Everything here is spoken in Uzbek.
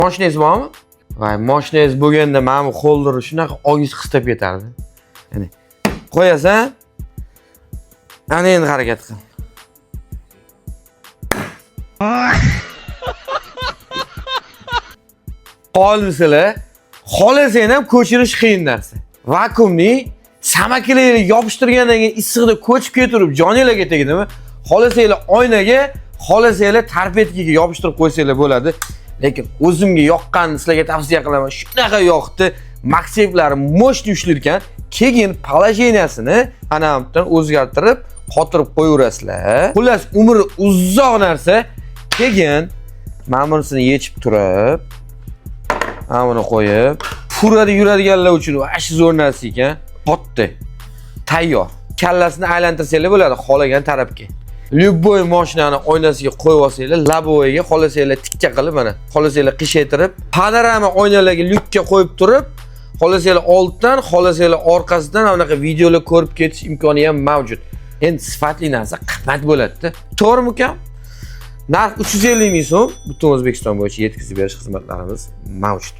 Mashinangiz bormi? Voy, mashinangiz bo'lganda mana bu holderi shunaqa ogiz qistab ketardi. Ya'ni qo'yasan. Ana endi harakat qil. Qolmisizlar, xohlasang ham ko'chirish qiyin narsa. Vakuumni samakilarga yopishtirgandan keyin issiqda ko'chib ketirib joninglarga tegdimi? Xohlasanglar oynaga, xohlasanglar tarpetkaga yopishtirib qo'ysanglar bo'ladi. Lekin o'zimga yoqqanini sizlarga tavsiya qilaman. Shunaqa yoqdi. Maksivlari mo'sh ushlar ekan. Keyin poложениясini ana bundan o'zgartirib, qotirib qo'yaverasizlar. Xullas, umri uzoq narsa. Keyin mana bunisini yechib turib, mana buni qo'yib, furada yuradiganlar uchun ashi zo'r narsa ekan. Qotdi. Tayyor. Kallasini aylantirsanglar bo'ladi xohlagan tarafga. Любой mashinani oynasiga qo'yib olsanglar, laboyga xohlasanglar tikka qilib mana, xohlasanglar qishaytirib, panorama oynalarga lyukka qo'yib turib, xohlasanglar olddan, xohlasanglar orqasidan anaqa videolar ko'rib ketish imkoni ham mavjud. Endi sifatli narsa qimmat bo'ladi-da. To'g'rimi ukam? Narx 350 ming so'm. Butun O'zbekiston bo'yicha yetkazib berish xizmatlarimiz mavjud.